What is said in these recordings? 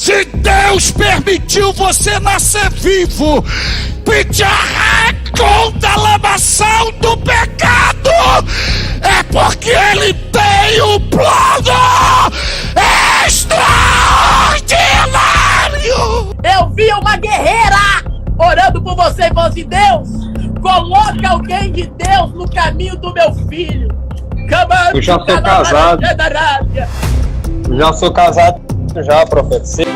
Se Deus permitiu você nascer vivo, pedir a condenação do pecado, é porque Ele tem um plano extraordinário. Eu vi uma guerreira orando por você e falou assim: Deus, coloque alguém de Deus no caminho do meu filho. Eu já sou casado. Já sou casado, já, profeta.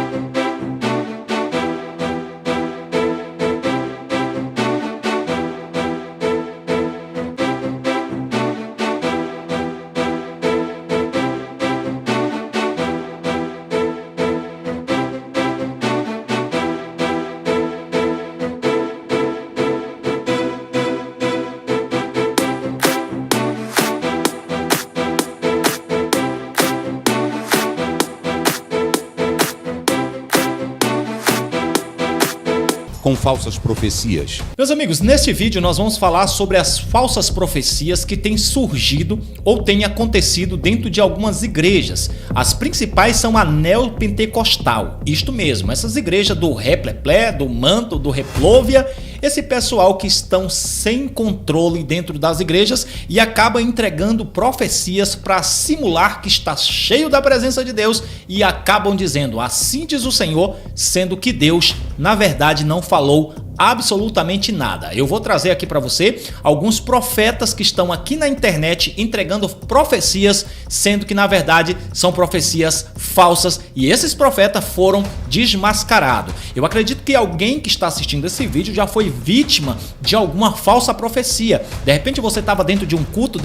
Com falsas profecias. Meus amigos, neste vídeo nós vamos falar sobre as falsas profecias que têm surgido ou têm acontecido dentro de algumas igrejas. As principais são a neopentecostal, isto mesmo, essas igrejas do Repleplé, do Manto, do Replôvia, esse pessoal que estão sem controle dentro das igrejas e acaba entregando profecias para simular que está cheio da presença de Deus e acabam dizendo: assim diz o Senhor, sendo que Deus, na verdade, não falou absolutamente nada. Eu vou trazer aqui para você alguns profetas que estão aqui na internet entregando profecias, sendo que na verdade são profecias falsas, e esses profetas foram desmascarados. Eu acredito que alguém que está assistindo esse vídeo já foi vítima de alguma falsa profecia. De repente você estava dentro de um culto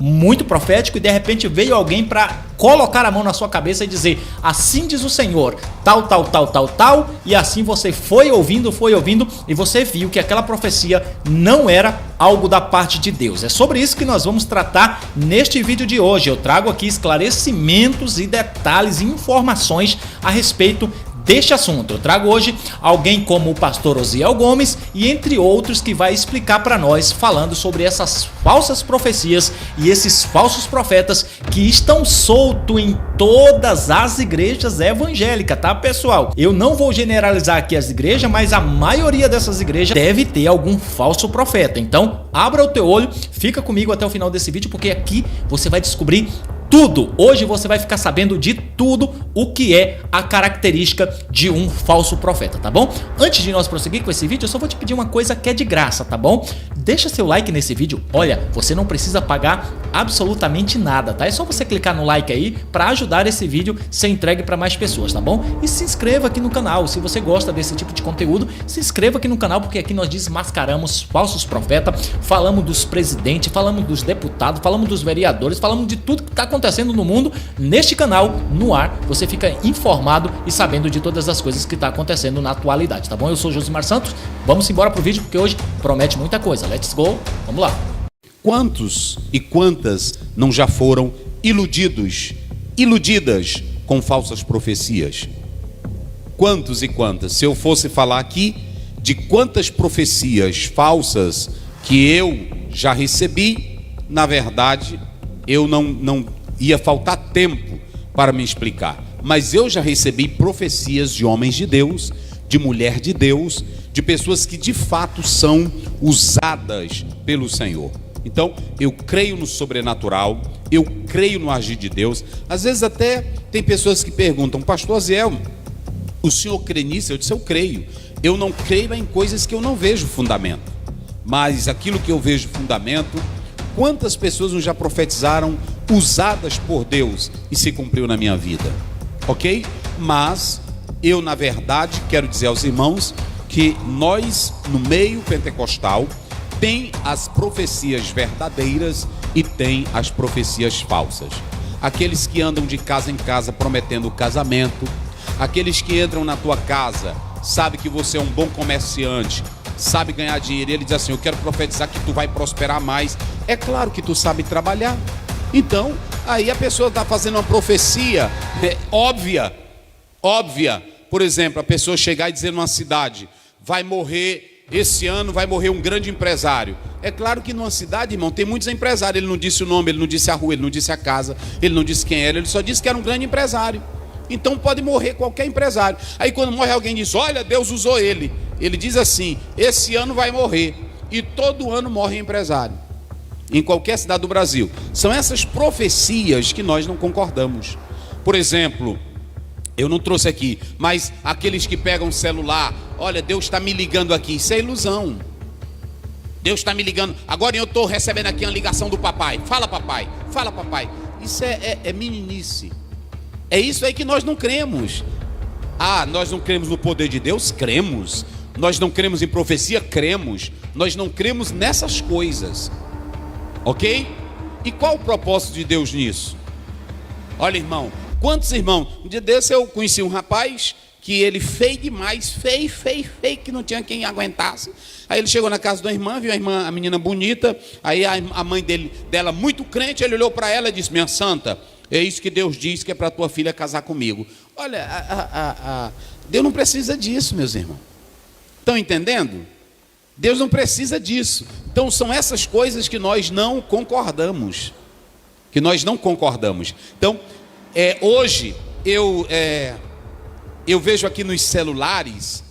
muito profético, e de repente veio alguém para colocar a mão na sua cabeça e dizer: assim diz o Senhor, tal, e assim você foi ouvindo e você viu que aquela profecia não era algo da parte de Deus. É sobre isso que nós vamos tratar neste vídeo de hoje. Eu trago aqui esclarecimentos e detalhes e informações a respeito deste assunto. Eu trago hoje alguém como o pastor Osiel Gomes e entre outros que vai explicar para nós, falando sobre essas falsas profecias e esses falsos profetas que estão soltos em todas as igrejas evangélicas, tá, pessoal? Eu não vou generalizar aqui as igrejas, mas a maioria dessas igrejas deve ter algum falso profeta. Então, abra o teu olho, fica comigo até o final desse vídeo, porque aqui você vai descobrir tudo. Hoje você vai ficar sabendo de tudo o que é a característica de um falso profeta, tá bom? Antes de nós prosseguir com esse vídeo, eu só vou te pedir uma coisa que é de graça, tá bom? Deixa seu like nesse vídeo. Olha, você não precisa pagar absolutamente nada, tá? É só você clicar no like aí para ajudar esse vídeo a ser entregue para mais pessoas, tá bom? E se inscreva aqui no canal. Se você gosta desse tipo de conteúdo, se inscreva aqui no canal, porque aqui nós desmascaramos falsos profetas, falamos dos presidentes, falamos dos deputados, falamos dos vereadores, falamos de tudo que está acontecendo no mundo. Neste canal, no ar, você fica informado e sabendo de todas as coisas que está acontecendo na atualidade, tá bom? Eu sou Josimar Santos, vamos embora pro vídeo, porque hoje promete muita coisa. Let's go, vamos lá. Quantos e quantas não já foram iludidas com falsas profecias? Quantos e quantas? Se eu fosse falar aqui de quantas profecias falsas que eu já recebi, na verdade, eu não ia faltar tempo para me explicar. Mas eu já recebi profecias de homens de Deus, de mulher de Deus, de pessoas que de fato são usadas pelo Senhor. Então, eu creio no sobrenatural, eu creio no agir de Deus. Às vezes até tem pessoas que perguntam: pastor Osiel, o senhor crê nisso? Eu disse: eu creio. Eu não creio em coisas que eu não vejo fundamento, mas aquilo que eu vejo fundamento, quantas pessoas já profetizaram usadas por Deus e se cumpriu na minha vida, ok? Mas eu, na verdade, quero dizer aos irmãos que nós, no meio pentecostal, tem as profecias verdadeiras e tem as profecias falsas. Aqueles que andam de casa em casa prometendo casamento, aqueles que entram na tua casa, sabe que você é um bom comerciante, sabe ganhar dinheiro, e ele diz assim: eu quero profetizar que tu vai prosperar mais. É claro que tu sabe trabalhar. Então, aí a pessoa está fazendo uma profecia óbvia. Por exemplo, a pessoa chegar e dizer numa cidade: vai morrer esse ano, vai morrer um grande empresário. É claro que numa cidade, irmão, tem muitos empresários. Ele não disse o nome, ele não disse a rua, ele não disse a casa, ele não disse quem era, ele só disse que era um grande empresário. Então pode morrer qualquer empresário. Aí quando morre alguém diz, olha, Deus usou ele. Ele diz assim, esse ano vai morrer. E todo ano morre empresário. Em qualquer cidade do Brasil. São essas profecias que nós não concordamos. Por exemplo, eu não trouxe aqui, mas aqueles que pegam o celular, olha, Deus está me ligando aqui, isso é ilusão. Deus está me ligando, agora eu estou recebendo aqui uma ligação do papai. Fala papai, fala papai. Isso é meninice. É isso aí que nós não cremos. Ah, nós não cremos no poder de Deus? Cremos. Nós não cremos em profecia? Cremos. Nós não cremos nessas coisas. Ok? E qual o propósito de Deus nisso? Olha, irmão, quantos irmãos? Um dia desse eu conheci um rapaz que ele feio demais, feio, que não tinha quem aguentasse. Aí ele chegou na casa da irmã, viu a menina bonita, aí a mãe dela muito crente, ele olhou para ela e disse, minha santa, é isso que Deus diz que é para tua filha casar comigo. Olha, Deus não precisa disso, meus irmãos. Estão entendendo? Deus não precisa disso. Então são essas coisas que nós não concordamos. Então, hoje eu vejo aqui nos celulares,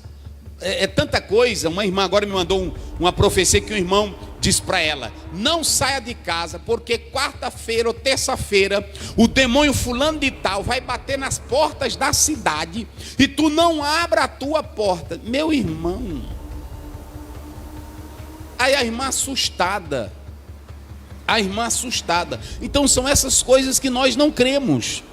tanta coisa. Uma irmã agora me mandou uma profecia que um irmão disse para ela, não saia de casa, porque quarta-feira ou terça-feira, o demônio fulano de tal vai bater nas portas da cidade, e tu não abra a tua porta. Meu irmão, aí a irmã assustada, então são essas coisas que nós não cremos,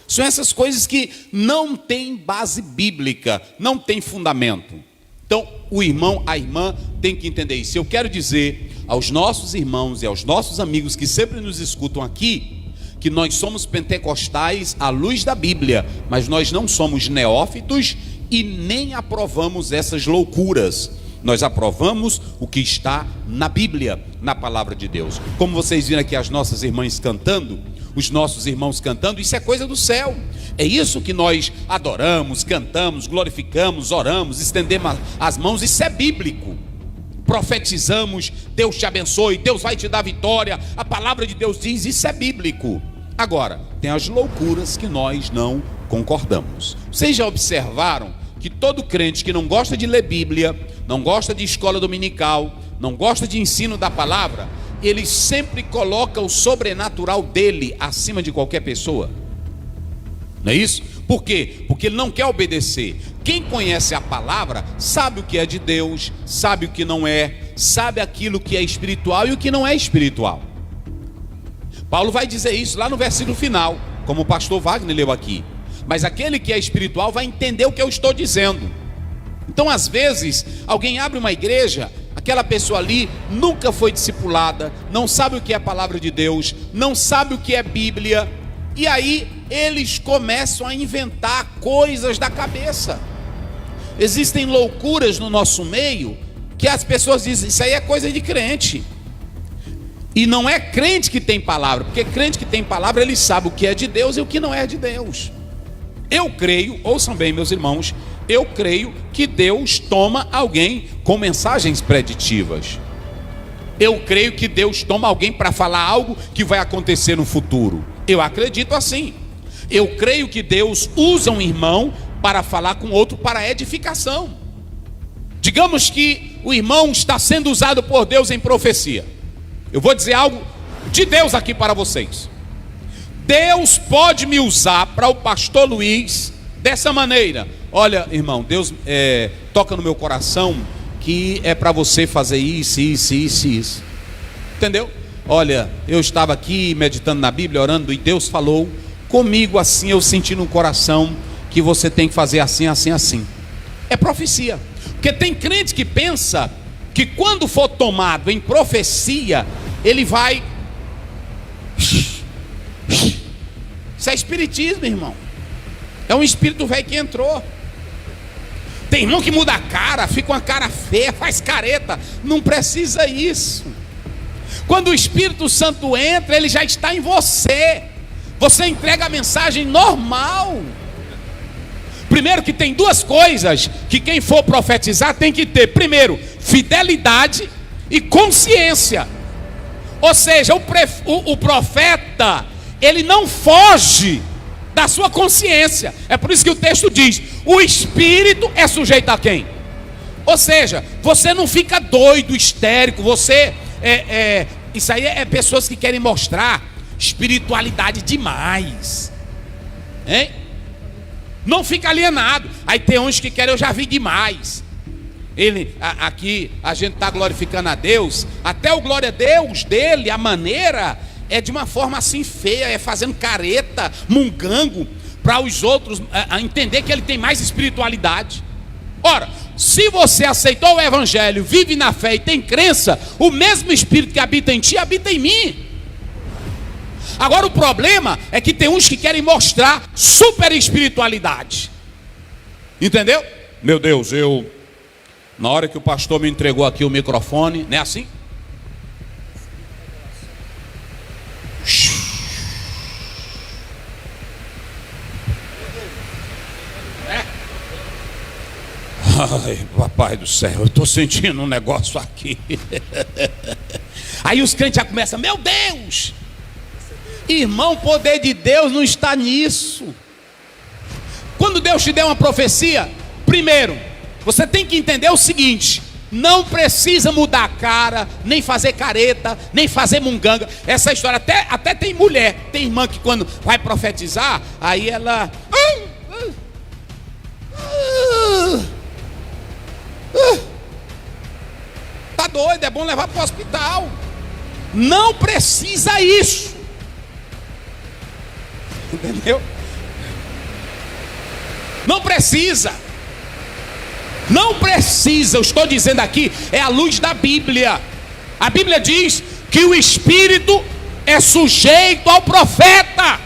são essas coisas que não têm base bíblica, não tem fundamento. Então o irmão, a irmã tem que entender isso. Eu quero dizer aos nossos irmãos e aos nossos amigos que sempre nos escutam aqui, que nós somos pentecostais à luz da Bíblia, mas nós não somos neófitos e nem aprovamos essas loucuras. Nós aprovamos o que está na Bíblia, na palavra de Deus. Como vocês viram aqui as nossas irmãs cantando, os nossos irmãos cantando, isso é coisa do céu. É isso que nós adoramos, cantamos, glorificamos, oramos, estendemos as mãos, isso é bíblico. Profetizamos, Deus te abençoe, Deus vai te dar vitória, a palavra de Deus diz, isso é bíblico. Agora, tem as loucuras que nós não concordamos. Vocês já observaram que todo crente que não gosta de ler Bíblia, não gosta de escola dominical, não gosta de ensino da palavra, ele sempre coloca o sobrenatural dele acima de qualquer pessoa? Não é isso? Por quê? Porque ele não quer obedecer. Quem conhece a palavra sabe o que é de Deus, sabe o que não é, sabe aquilo que é espiritual e o que não é espiritual. Paulo vai dizer isso lá no versículo final, como o pastor Wagner leu aqui. Mas aquele que é espiritual vai entender o que eu estou dizendo. Então às vezes alguém abre uma igreja, aquela pessoa ali nunca foi discipulada, não sabe o que é a palavra de Deus, não sabe o que é Bíblia, e aí eles começam a inventar coisas da cabeça. Existem loucuras no nosso meio que as pessoas dizem, isso aí é coisa de crente. E não é crente que tem palavra, porque crente que tem palavra, ele sabe o que é de Deus e o que não é de Deus. Eu creio, ouçam bem meus irmãos, eu creio que Deus toma alguém com mensagens preditivas. Eu creio que Deus toma alguém para falar algo que vai acontecer no futuro. Eu acredito assim. Eu creio que Deus usa um irmão para falar com outro para edificação. Digamos que o irmão está sendo usado por Deus em profecia. Eu vou dizer algo de Deus aqui para vocês. Deus pode me usar para o pastor Luiz dessa maneira. Olha, irmão, Deus toca no meu coração que é para você fazer isso. Entendeu? Olha, eu estava aqui meditando na Bíblia, orando, e Deus falou comigo assim, eu senti no coração que você tem que fazer assim. É profecia. Porque tem crente que pensa que quando for tomado em profecia, ele vai... Isso é espiritismo, irmão. É um espírito velho que entrou. Tem irmão que muda a cara, fica uma cara feia, faz careta. Não precisa isso. Quando o Espírito Santo entra, ele já está em você. Você entrega a mensagem normal. Primeiro que tem duas coisas que quem for profetizar tem que ter. Primeiro, fidelidade e consciência. Ou seja, o profeta, ele não foge da sua consciência. É por isso que o texto diz: o espírito é sujeito a quem? Ou seja, você não fica doido, histérico. Você isso aí é pessoas que querem mostrar espiritualidade demais, hein? Não fica alienado. Aí tem uns que querem: eu já vi demais. Aqui a gente está glorificando a Deus. Até o glória a Deus dele, a maneira é de uma forma assim feia, é fazendo careta, mungango, para os outros a entender que ele tem mais espiritualidade. Ora, se você aceitou o evangelho, vive na fé e tem crença, o mesmo espírito que habita em ti, habita em mim. Agora o problema é que tem uns que querem mostrar super espiritualidade. Entendeu? Meu Deus, na hora que o pastor me entregou aqui o microfone, não é assim? Ai, papai do céu, eu estou sentindo um negócio aqui. Aí os crentes já começam: meu Deus, irmão, o poder de Deus não está nisso. Quando Deus te der uma profecia, primeiro, você tem que entender o seguinte: não precisa mudar a cara, nem fazer careta, nem fazer munganga. Essa história, até tem mulher, tem irmã que quando vai profetizar, aí ela... tá doido, é bom levar para o hospital. Não precisa isso. Entendeu? Não precisa. Não precisa, eu estou dizendo aqui, é a luz da Bíblia. A Bíblia diz que o espírito é sujeito ao profeta.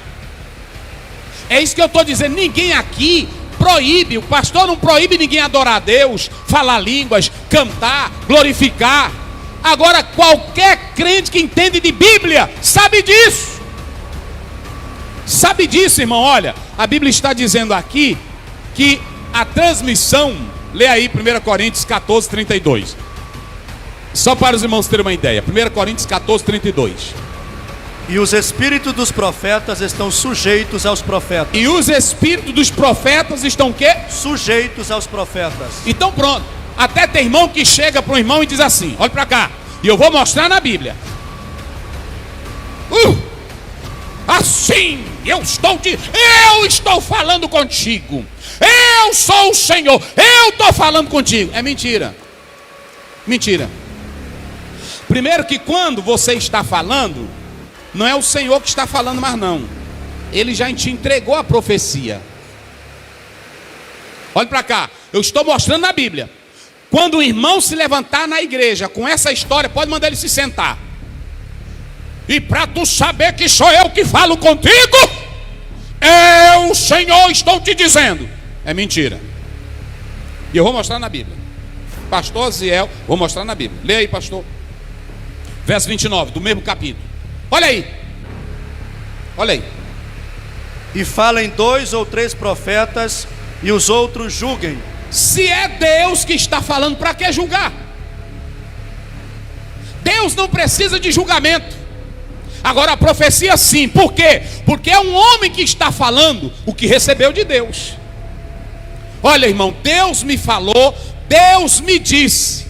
É isso que eu estou dizendo. Ninguém aqui proíbe, o pastor não proíbe ninguém adorar a Deus, falar línguas, cantar, glorificar. Agora, qualquer crente que entende de Bíblia sabe disso. Sabe disso, irmão. Olha, a Bíblia está dizendo aqui que a transmissão, lê aí 1 Coríntios 14, 32. Só para os irmãos terem uma ideia. 1 Coríntios 14, 32. E os espíritos dos profetas estão sujeitos aos profetas. E os espíritos dos profetas estão o quê? Sujeitos aos profetas. Então pronto. Até tem irmão que chega para um irmão e diz assim: olha para cá, e eu vou mostrar na Bíblia. Assim, eu estou falando contigo. Eu sou o Senhor. Eu estou falando contigo. É mentira. Mentira. Primeiro que quando você está falando, não é o Senhor que está falando mais não. Ele já te entregou a profecia. Olha para cá. Eu estou mostrando na Bíblia. Quando o irmão se levantar na igreja com essa história, pode mandar ele se sentar. E para tu saber que sou eu que falo contigo, eu, Senhor, estou te dizendo. É mentira. E eu vou mostrar na Bíblia. Pastor Ziel, vou mostrar na Bíblia. Lê aí, pastor. Verso 29, do mesmo capítulo. Olha aí. Olha aí. E falem 2 ou 3 profetas, e os outros julguem. Se é Deus que está falando, para que julgar? Deus não precisa de julgamento. Agora a profecia sim. Por quê? Porque é um homem que está falando o que recebeu de Deus. Olha, irmão, Deus me falou, Deus me disse.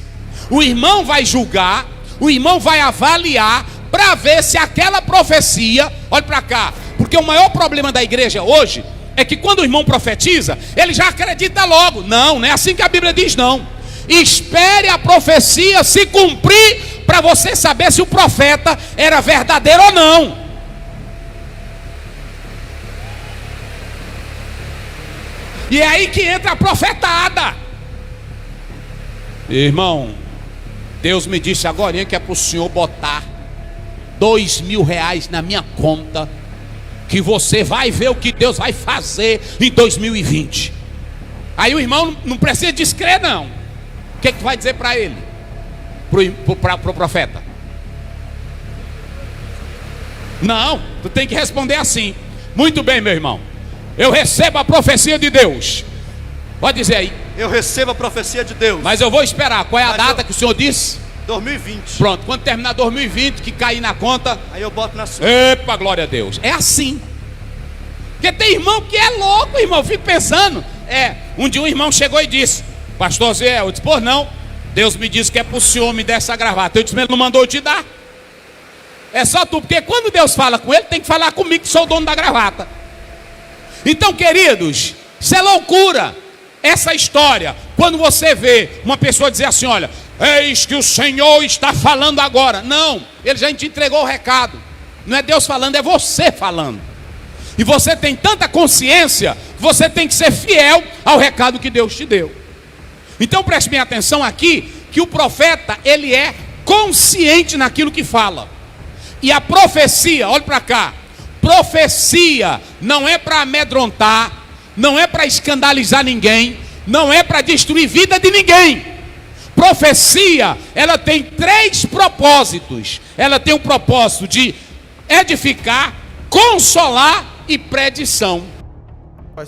O irmão vai julgar, o irmão vai avaliar para ver se aquela profecia, olha para cá, porque o maior problema da igreja hoje é que quando o irmão profetiza, ele já acredita logo. Não é assim que a Bíblia diz, não. Espere a profecia se cumprir para você saber se o profeta era verdadeiro ou não. E é aí que entra a profetada. Irmão, Deus me disse agora que é para o senhor botar R$2.000 na minha conta, que você vai ver o que Deus vai fazer em 2020. Aí o irmão não precisa descrer não. O que tu vai dizer para ele? Pro profeta? Não, tu tem que responder assim: muito bem, meu irmão, eu recebo a profecia de Deus. Pode dizer aí. Eu recebo a profecia de Deus. Mas eu vou esperar. Qual é a data que o senhor disse? 2020. Pronto, quando terminar 2020, que cair na conta, aí eu boto na sua. Epa, glória a Deus. É assim. Porque tem irmão que é louco, irmão. Eu fico pensando. Um dia um irmão chegou e disse: pastor Zé, eu disse: pô, não, Deus me disse que é pro senhor me dar essa gravata. Eu disse: mas ele não mandou eu te dar. É só tu, porque quando Deus fala com ele, tem que falar comigo, que sou o dono da gravata. Então, queridos, isso é loucura. Essa história, quando você vê uma pessoa dizer assim: olha, eis que o Senhor está falando agora. Não, ele já te entregou o recado. Não é Deus falando, é você falando. E você tem tanta consciência, você tem que ser fiel ao recado que Deus te deu. Então preste bem atenção aqui, que o profeta, ele é consciente naquilo que fala. E a profecia, olha para cá, profecia não é para amedrontar, não é para escandalizar ninguém, não é para destruir vida de ninguém. Profecia, ela tem 3 propósitos. Ela tem o propósito de edificar, consolar e predição.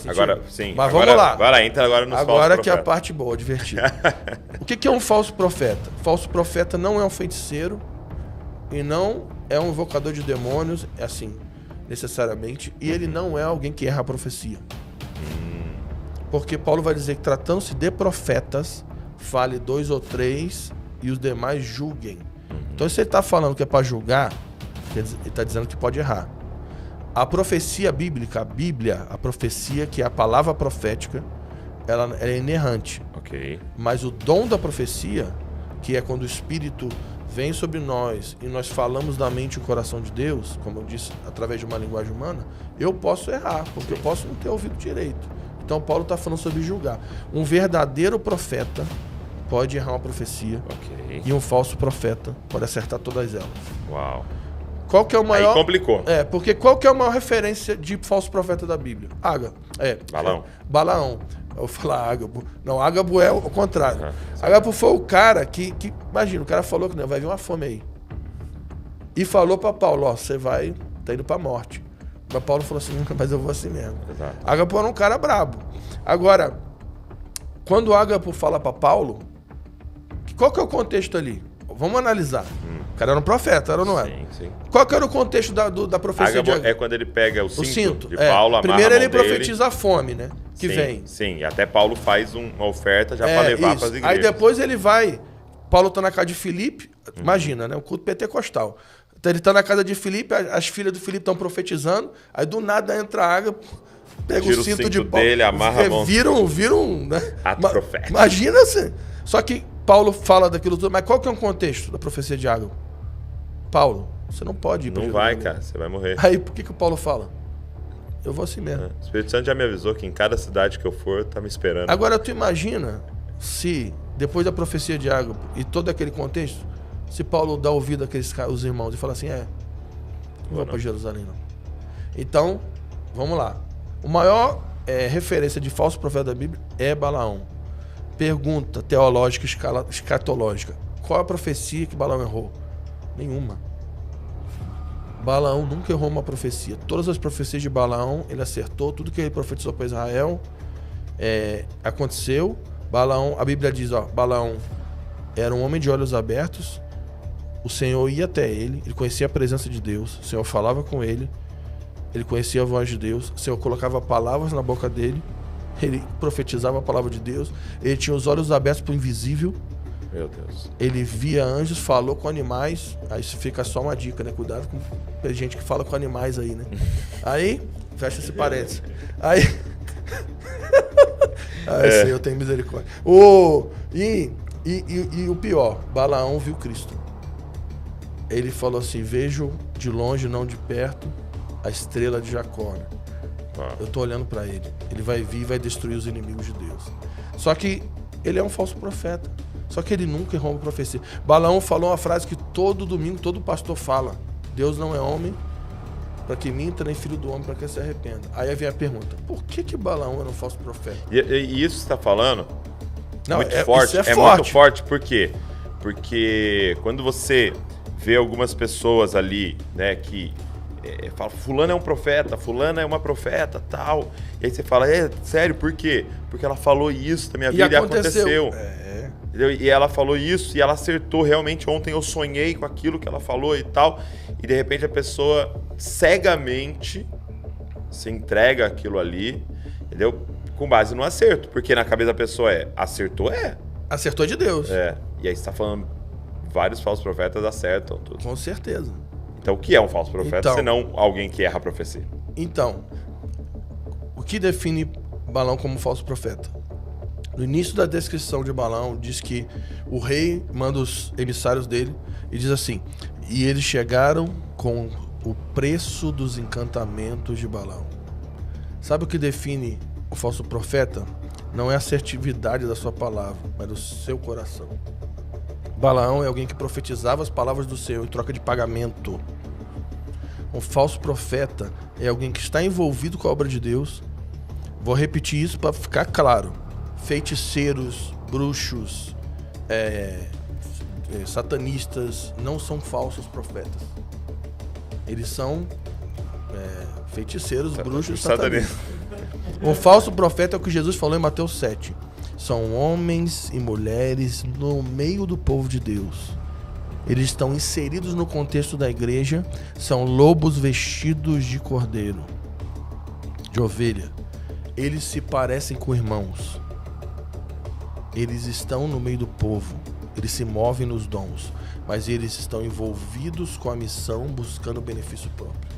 Agora, sim. Mas vamos lá. Agora entra agora nos falsos Agora que é a profetas. parte boa, divertida. O que é um falso profeta? Falso profeta não é um feiticeiro e não é um invocador de demônios, é assim, necessariamente. E ele não é alguém que erra a profecia. Porque Paulo vai dizer que, tratando-se de profetas, fale 2 ou 3 e os demais julguem. Então, se ele está falando que é para julgar, ele está dizendo que pode errar. A profecia bíblica, a Bíblia, a profecia, que é a palavra profética, ela é inerrante. Ok. Mas o dom da profecia, que é quando o Espírito vem sobre nós e nós falamos da mente e o coração de Deus, como eu disse, através de uma linguagem humana, eu posso errar, porque eu posso não ter ouvido direito. Então Paulo está falando sobre julgar. Um verdadeiro profeta pode errar uma profecia, e um falso profeta pode acertar todas elas. Uau. Qual que é o maior... Aí complicou. Porque qual que é a maior referência de falso profeta da Bíblia? Balaão. Balaão. Eu vou falar Ágabo. Não, Ágabo é o contrário. Ágabo foi o cara que... Imagina, o cara falou que não, vai vir uma fome aí. E falou para Paulo, ó, você tá indo para a morte. Mas Paulo falou assim, mas eu vou assim mesmo. Exato. Ágabo era um cara brabo. Agora, quando Ágabo fala para Paulo, qual que é o contexto ali? Vamos analisar. O cara era um profeta, era ou não era? Sim, sim. Qual que era o contexto da profecia Ágabo de Ágabo? é quando ele pega o cinto de é. Paulo, amarra Primeiro a mão ele dele. profetiza a fome, né? Que Sim, vem. Sim, e até Paulo faz uma oferta já para levar para as igrejas. Aí depois ele vai... Paulo tá na casa de Filipe, imagina, né? O culto pentecostal. Então ele tá na casa de Filipe, as filhas do Filipe estão profetizando, aí do nada entra a água, pega Tira o cinto de Paulo. dele, amarra a mão. Viram, né? Ato profético. Imagina assim. Só que Paulo fala daquilo tudo, mas qual que é o contexto da profecia de Ágabo? Paulo, você não pode ir para Não vai, cara, você vai morrer. Aí por que o Paulo fala? Eu vou assim mesmo. O Espírito Santo já me avisou que em cada cidade que eu for, tá me esperando. Agora tu imagina se, depois da profecia de Ágabo e todo aquele contexto, se Paulo dá ouvido àqueles os irmãos e fala assim, não vou para Jerusalém não. Então, vamos lá. O maior referência de falso profeta da Bíblia é Balaão. Pergunta teológica, escatológica. Qual a profecia que Balaão errou? Nenhuma. Balaão nunca errou uma profecia. Todas as profecias de Balaão, ele acertou. Tudo que ele profetizou para Israel aconteceu. Balaão, a Bíblia diz, Balaão era um homem de olhos abertos. O Senhor ia até ele. Ele conhecia a presença de Deus. O Senhor falava com ele. Ele conhecia a voz de Deus. O Senhor colocava palavras na boca dele. Ele profetizava a palavra de Deus. Ele tinha os olhos abertos para o invisível. Meu Deus. Ele via anjos, falou com animais. Aí isso fica só uma dica, né? Cuidado com tem gente que fala com animais aí, né? Aí, fecha esse parênteses. Aí... Senhor, eu tenho misericórdia. E o pior, Balaão viu Cristo. Ele falou assim, vejo de longe, não de perto, a estrela de Jacó. Né? Eu tô olhando para ele. Ele vai vir e vai destruir os inimigos de Deus. Só que ele é um falso profeta. Só que ele nunca errou uma profecia. Balaão falou uma frase que todo domingo, todo pastor fala. Deus não é homem para que minta, nem filho do homem para que se arrependa. Aí vem a pergunta, por que Balaão era um falso profeta? E isso que você está falando Não, muito forte. Isso é muito forte, por quê? Porque quando você vê algumas pessoas ali, né, que fala, fulano é um profeta, fulana é uma profeta, tal. E aí você fala, sério, por quê? Porque ela falou isso da minha vida e aconteceu. E ela falou isso e ela acertou realmente. Ontem eu sonhei com aquilo que ela falou e tal. E de repente a pessoa cegamente se entrega aquilo ali, entendeu? Com base no acerto. Porque na cabeça da pessoa acertou? Acertou de Deus. E aí você tá falando, vários falsos profetas acertam tudo. Com certeza. Então o que é um falso profeta, Então, senão alguém que erra a profecia? Então, o que define Balaão como falso profeta? No início da descrição de Balaão, diz que o rei manda os emissários dele e diz assim: e eles chegaram com o preço dos encantamentos de Balaão. Sabe o que define o falso profeta? Não é a assertividade da sua palavra, mas do seu coração. Balaão é alguém que profetizava as palavras do Senhor em troca de pagamento. Um falso profeta é alguém que está envolvido com a obra de Deus. Vou repetir isso para ficar claro. Feiticeiros, bruxos, satanistas não são falsos profetas. Eles são feiticeiros, bruxos e satanistas. Um falso profeta é o que Jesus falou em Mateus 7. São homens e mulheres no meio do povo de Deus. Eles estão inseridos no contexto da igreja, são lobos vestidos de cordeiro, de ovelha. Eles se parecem com irmãos. Eles estão no meio do povo, eles se movem nos dons, mas eles estão envolvidos com a missão, buscando benefício próprio.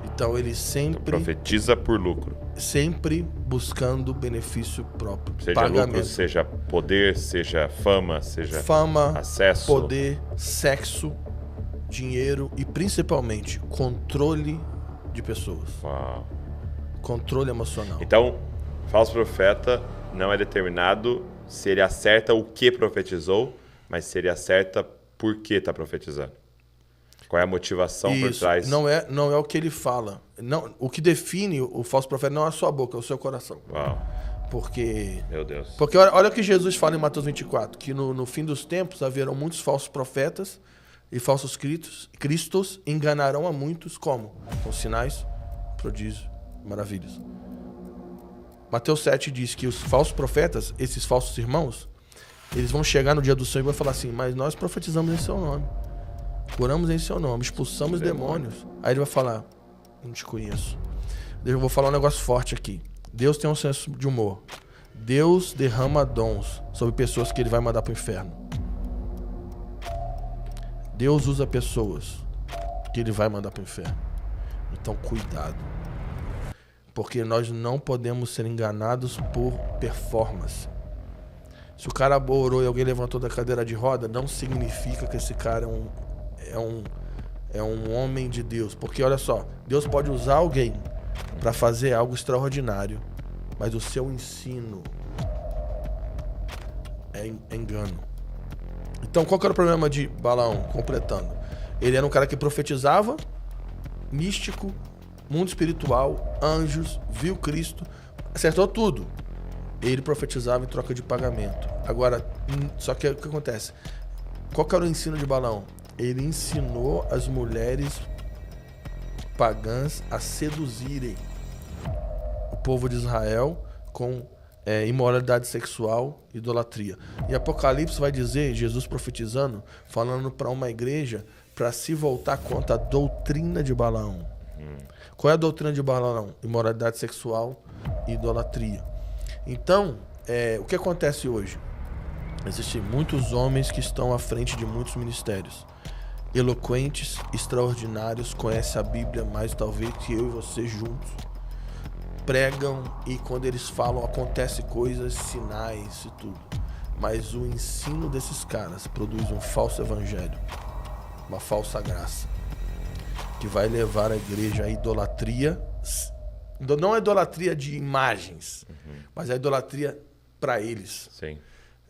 Então ele sempre profetiza por lucro. Sempre buscando benefício próprio. Seja pagamento. Lucro, seja poder, seja fama, seja acesso, poder, sexo, dinheiro e principalmente controle de pessoas. Uau. Controle emocional. Então, falso profeta não é determinado se ele acerta o que profetizou, mas se ele acerta por que está profetizando. Qual é a motivação por trás? Não é o que ele fala. Não, o que define o falso profeta não é a sua boca, é o seu coração. Uau. Porque... Meu Deus. Porque olha o que Jesus fala em Mateus 24, que no fim dos tempos haverão muitos falsos profetas e falsos cristos enganarão a muitos como? Com sinais, prodígios, maravilhas. Mateus 7 diz que os falsos profetas, esses falsos irmãos, eles vão chegar no dia do Senhor e vão falar assim: mas nós profetizamos em seu nome. Curamos em seu nome, expulsamos demônios. Aí ele vai falar: não te conheço. Eu vou falar um negócio forte aqui. Deus tem um senso de humor. Deus derrama dons sobre pessoas que ele vai mandar para o inferno. Deus usa pessoas que ele vai mandar para o inferno. Então cuidado. Porque nós não podemos ser enganados por performance. Se o cara orou e alguém levantou da cadeira de roda, não significa que esse cara é um homem de Deus. Porque olha só, Deus pode usar alguém para fazer algo extraordinário, mas o seu ensino é engano. Então qual que era o problema de Balaão? Completando, ele era um cara que profetizava, místico, mundo espiritual, anjos, viu Cristo, acertou tudo. Ele profetizava em troca de pagamento. Agora, só que o que acontece? Qual que era o ensino de Balaão? Ele ensinou as mulheres pagãs a seduzirem o povo de Israel com imoralidade sexual, idolatria. E Apocalipse vai dizer, Jesus profetizando, falando para uma igreja para se voltar contra a doutrina de Balaão. Qual é a doutrina de Balaão? Imoralidade sexual e idolatria. Então, o que acontece hoje? Existem muitos homens que estão à frente de muitos ministérios. Eloquentes, extraordinários, conhecem a Bíblia mais talvez que eu e você juntos. Pregam e quando eles falam acontece coisas, sinais e tudo. Mas o ensino desses caras produz um falso evangelho, uma falsa graça, que vai levar a igreja à idolatria. Não a idolatria de imagens, mas a idolatria para eles. Sim.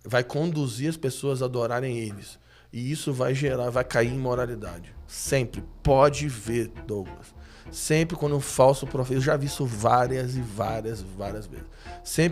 Vai conduzir as pessoas a adorarem eles. E isso vai cair em imoralidade. Sempre. Pode ver, Douglas. Sempre quando um falso profeta... Eu já vi isso várias vezes. Sempre